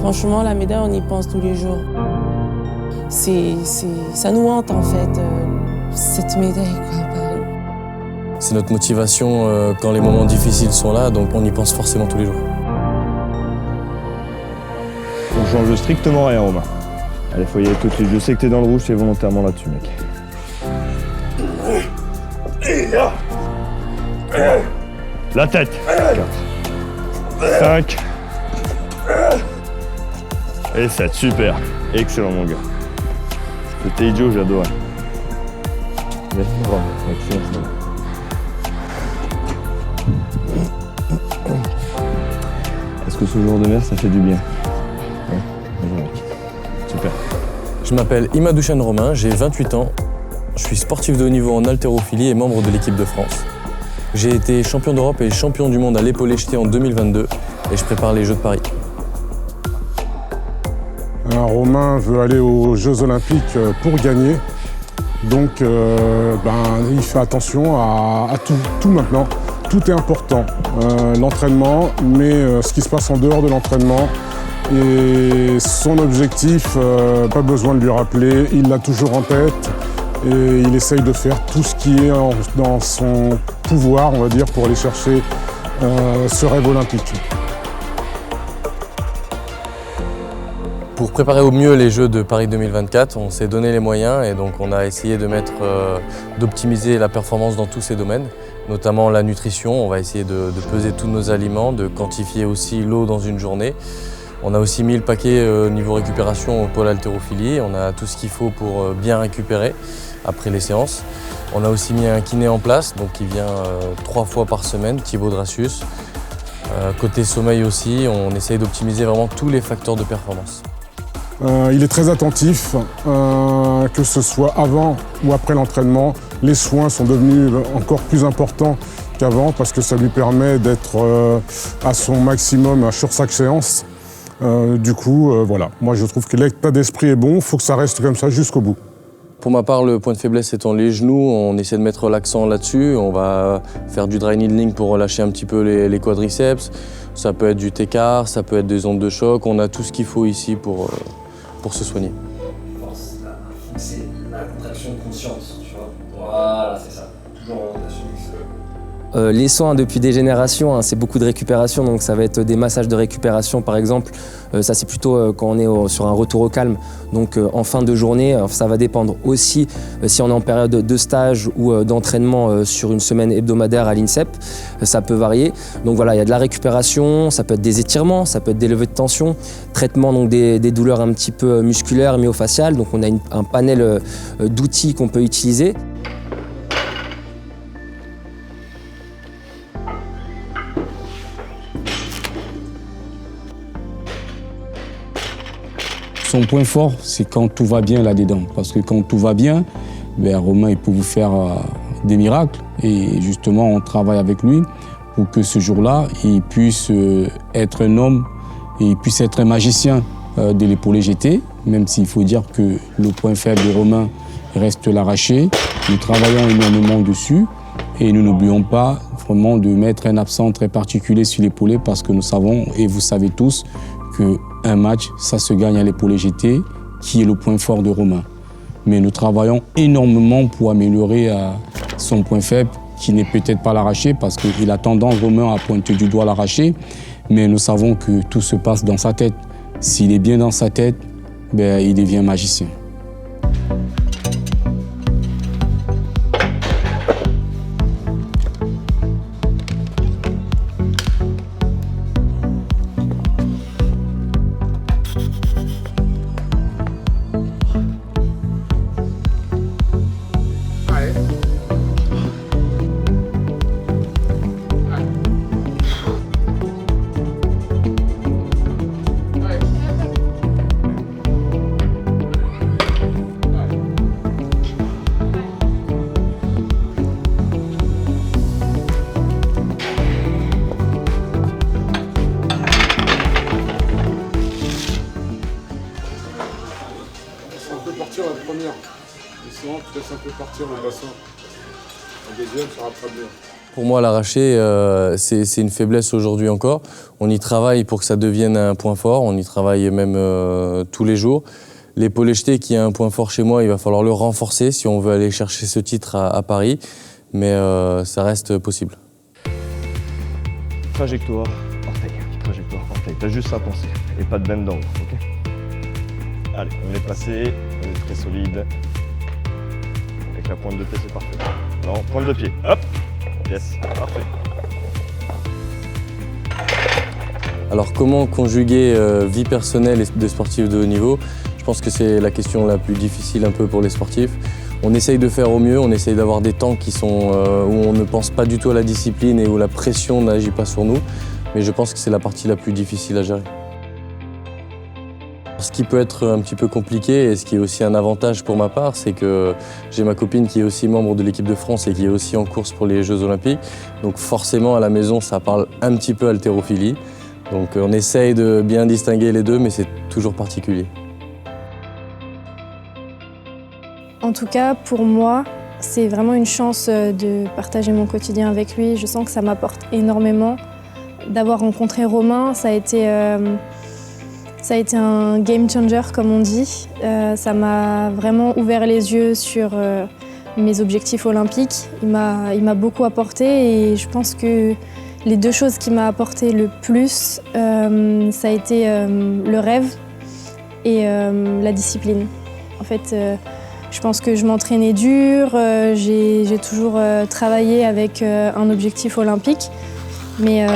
Franchement, la médaille, on y pense tous les jours. Ça nous hante en fait, cette médaille, quoi, pareil. C'est notre motivation quand les moments difficiles sont là, donc on y pense forcément tous les jours. On change strictement rien, Romain. Allez, faut y aller tout de suite. Je sais que t'es dans le rouge, c'est volontairement là-dessus, mec. 3. La tête. 4. 5. Et 7. Super. Excellent, mon gars. C'était idiot, j'adore. Excellent. Est-ce que ce jour de mer, ça fait du bien? Ouais. Super. Je m'appelle Imadouchane Romain, j'ai 28 ans. Je suis sportif de haut niveau en haltérophilie et membre de l'équipe de France. J'ai été champion d'Europe et champion du monde à l'épaulé jeté en 2022 et je prépare les Jeux de Paris. Romain veut aller aux Jeux Olympiques pour gagner. Donc il fait attention à tout maintenant. Tout est important. L'entraînement, mais ce qui se passe en dehors de l'entraînement. Et son objectif, pas besoin de lui rappeler, il l'a toujours en tête. Et il essaye de faire tout ce qui est dans son pouvoir, on va dire, pour aller chercher ce rêve olympique. Pour préparer au mieux les Jeux de Paris 2024, on s'est donné les moyens et donc on a essayé d'optimiser la performance dans tous ces domaines, notamment la nutrition. On va essayer de peser tous nos aliments, de quantifier aussi l'eau dans une journée. On a aussi mis le paquet niveau récupération au pôle haltérophilie. On a tout ce qu'il faut pour bien récupérer après les séances. On a aussi mis un kiné en place, donc qui vient 3 fois par semaine, Thibaut Dracius. Côté sommeil aussi, on essaye d'optimiser vraiment tous les facteurs de performance. Il est très attentif, que ce soit avant ou après l'entraînement. Les soins sont devenus encore plus importants qu'avant parce que ça lui permet d'être à son maximum sur chaque séance. Voilà, moi je trouve que l'état d'esprit est bon, il faut que ça reste comme ça jusqu'au bout. Pour ma part, le point de faiblesse étant les genoux, on essaie de mettre l'accent là-dessus. On va faire du dry needling pour relâcher un petit peu les quadriceps. Ça peut être du T-car, ça peut être des ondes de choc. On a tout ce qu'il faut ici pour se soigner. C'est la contraction consciente, tu vois. Voilà, c'est ça. Toujours en rotation. Les soins depuis des générations, c'est beaucoup de récupération, donc ça va être des massages de récupération par exemple. Ça c'est plutôt quand on est sur un retour au calme, donc en fin de journée. Ça va dépendre aussi si on est en période de stage ou d'entraînement sur une semaine hebdomadaire à l'INSEP, ça peut varier. Donc voilà, il y a de la récupération, ça peut être des étirements, ça peut être des levées de tension, traitement donc des douleurs un petit peu musculaires, myofaciales. Donc on a un panel d'outils qu'on peut utiliser. Son point fort, c'est quand tout va bien là-dedans. Parce que quand tout va bien, Romain il peut vous faire des miracles. Et justement, on travaille avec lui pour que ce jour-là, il puisse être un homme et il puisse être un magicien de l'épaulé jeté. Même s'il faut dire que le point faible de Romain reste l'arraché. Nous travaillons énormément dessus et nous n'oublions pas vraiment de mettre un accent très particulier sur l'épaulé parce que nous savons, et vous savez tous, qu'un match, ça se gagne à l'épaulé jeté, qui est le point fort de Romain. Mais nous travaillons énormément pour améliorer son point faible, qui n'est peut-être pas l'arraché, parce qu'il a tendance, Romain, à pointer du doigt l'arraché, mais nous savons que tout se passe dans sa tête. S'il est bien dans sa tête, il devient magicien. Partir la première. Et sinon, tu laisses un peu partir le bassin. La deuxième, ça rattrape bien. Pour moi, l'arraché, c'est une faiblesse aujourd'hui encore. On y travaille pour que ça devienne un point fort. On y travaille même tous les jours. L'épaulé jeté, qui est un point fort chez moi, il va falloir le renforcer si on veut aller chercher ce titre à Paris. Mais ça reste possible. Trajectoire, orteil. Trajectoire, orteil. T'as juste ça à penser. Et pas de bend down, ok? Allez, on est placé. On est très solide. Avec la pointe de pied, c'est parfait. Non, pointe de pied. Hop! Yes, parfait. Alors comment conjuguer vie personnelle et de sportif de haut niveau? Je pense que c'est la question la plus difficile un peu pour les sportifs. On essaye de faire au mieux, on essaye d'avoir des temps qui sont, où on ne pense pas du tout à la discipline et où la pression n'agit pas sur nous. Mais je pense que c'est la partie la plus difficile à gérer. Ce qui peut être un petit peu compliqué et ce qui est aussi un avantage pour ma part, c'est que j'ai ma copine qui est aussi membre de l'équipe de France et qui est aussi en course pour les Jeux Olympiques. Donc forcément à la maison ça parle un petit peu haltérophilie. Donc on essaye de bien distinguer les deux mais c'est toujours particulier. En tout cas pour moi, c'est vraiment une chance de partager mon quotidien avec lui. Je sens que ça m'apporte énormément. D'avoir rencontré Romain, ça a été un game changer, comme on dit. Ça m'a vraiment ouvert les yeux sur mes objectifs olympiques. Il m'a beaucoup apporté et je pense que les deux choses qui m'ont apporté le plus, ça a été le rêve et la discipline. En fait, je pense que je m'entraînais dur, j'ai toujours travaillé avec un objectif olympique, mais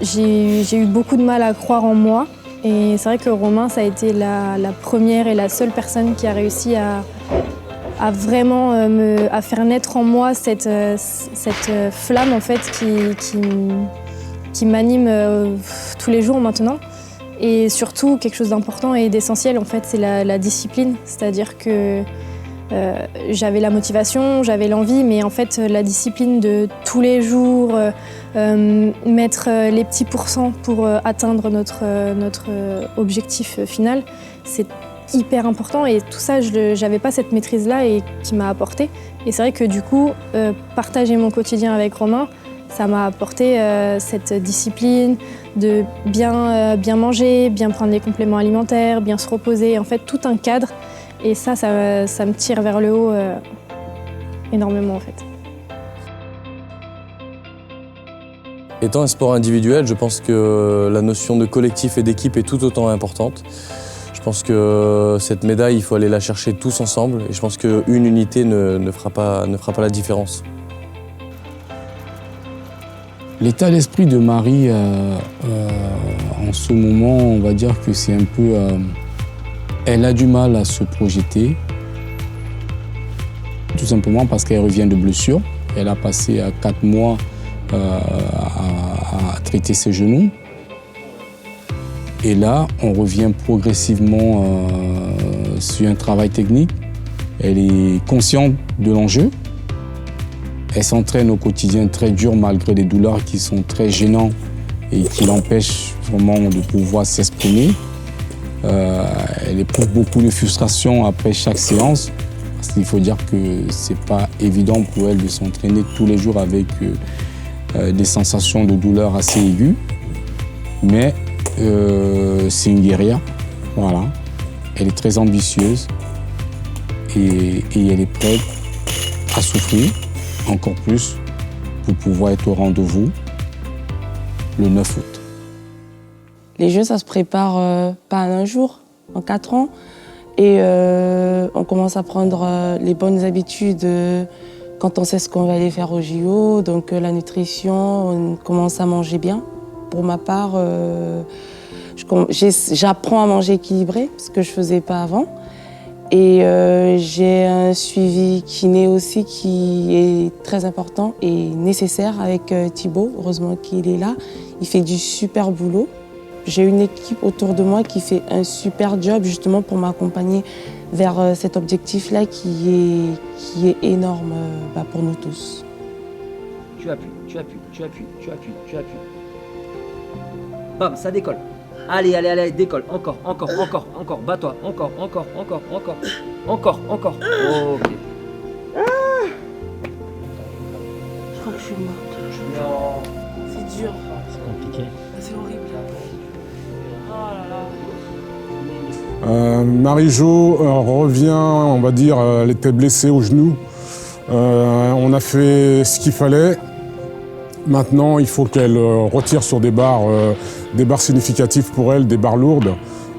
j'ai eu beaucoup de mal à croire en moi. Et c'est vrai que Romain, ça a été la première et la seule personne qui a réussi à vraiment à faire naître en moi cette flamme en fait, qui m'anime tous les jours maintenant. Et surtout, quelque chose d'important et d'essentiel, en fait, c'est la discipline. C'est-à-dire que j'avais la motivation, j'avais l'envie, mais en fait, la discipline de tous les jours, mettre les petits pourcents pour atteindre notre objectif final, c'est hyper important. Et tout ça, je n'avais pas cette maîtrise-là et qui m'a apporté. Et c'est vrai que du coup, partager mon quotidien avec Romain, ça m'a apporté cette discipline de bien manger, bien prendre les compléments alimentaires, bien se reposer, en fait tout un cadre. Et ça me tire vers le haut énormément en fait. Étant un sport individuel, je pense que la notion de collectif et d'équipe est tout autant importante. Je pense que cette médaille, il faut aller la chercher tous ensemble et je pense qu'une unité ne fera pas la différence. L'état d'esprit de Marie, en ce moment, on va dire que c'est un peu... elle a du mal à se projeter, tout simplement parce qu'elle revient de blessure. Elle a passé 4 mois à traiter ses genoux. Et là, on revient progressivement sur un travail technique. Elle est consciente de l'enjeu. Elle s'entraîne au quotidien très dur malgré des douleurs qui sont très gênantes et qui l'empêchent vraiment de pouvoir s'exprimer. Elle éprouve beaucoup de frustration après chaque séance parce qu'il faut dire que c'est pas évident pour elle de s'entraîner tous les jours avec des sensations de douleur assez aiguës. Mais c'est une guerrière, voilà. Elle est très ambitieuse et elle est prête à souffrir encore plus pour pouvoir être au rendez-vous le 9 août. Les Jeux, ça se prépare pas en un jour, en 4 ans. Et on commence à prendre les bonnes habitudes quand on sait ce qu'on va aller faire au JO. Donc la nutrition, on commence à manger bien. Pour ma part, j'apprends à manger équilibré, ce que je ne faisais pas avant. Et j'ai un suivi kiné aussi qui est très important et nécessaire avec Thibaut. Heureusement qu'il est là. Il fait du super boulot. J'ai une équipe autour de moi qui fait un super job justement pour m'accompagner vers cet objectif-là qui est énorme pour nous tous. Tu appuies. Bam, ça décolle. Allez, décolle. Encore. Bats-toi. Encore. Ok. Je crois que je suis morte. C'est dur. C'est compliqué. C'est horrible. Oh là là. Marie-Jo revient, on va dire, elle était blessée au genou. On a fait ce qu'il fallait. Maintenant, il faut qu'elle retire sur des barres significatifs pour elle, des barres lourdes.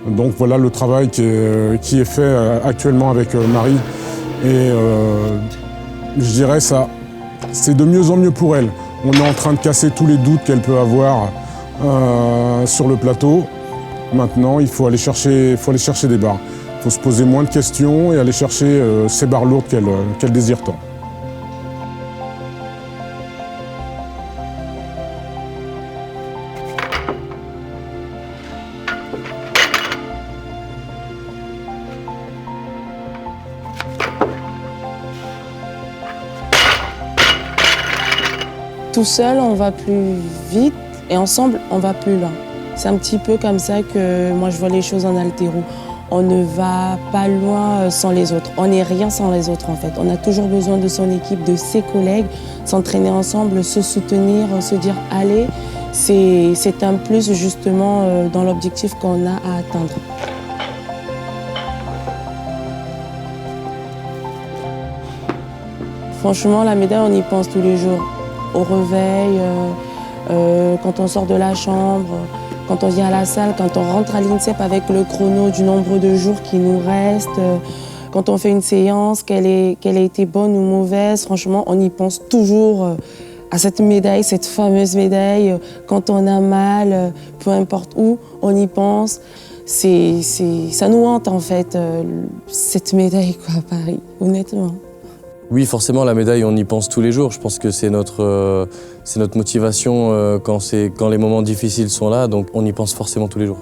Donc voilà le travail qui est fait actuellement avec Marie. Et je dirais ça, c'est de mieux en mieux pour elle. On est en train de casser tous les doutes qu'elle peut avoir sur le plateau. Maintenant, il faut aller chercher des barres. Il faut se poser moins de questions et aller chercher ces barres lourdes qu'elle désire tant. Tout seul, on va plus vite et ensemble, on va plus loin. C'est un petit peu comme ça que moi je vois les choses en haltéro. On ne va pas loin sans les autres. On n'est rien sans les autres en fait. On a toujours besoin de son équipe, de ses collègues, s'entraîner ensemble, se soutenir, se dire allez. C'est un plus justement dans l'objectif qu'on a à atteindre. Franchement, la médaille, on y pense tous les jours. Au réveil, quand on sort de la chambre, quand on vient à la salle, quand on rentre à l'INSEP avec le chrono du nombre de jours qui nous reste, quand on fait une séance, qu'elle a été bonne ou mauvaise, franchement, on y pense toujours à cette médaille, cette fameuse médaille. Quand on a mal, peu importe où, on y pense. Ça nous hante en fait, cette médaille quoi, à Paris, honnêtement. Oui, forcément, la médaille, on y pense tous les jours. Je pense que c'est notre motivation quand les moments difficiles sont là, donc on y pense forcément tous les jours.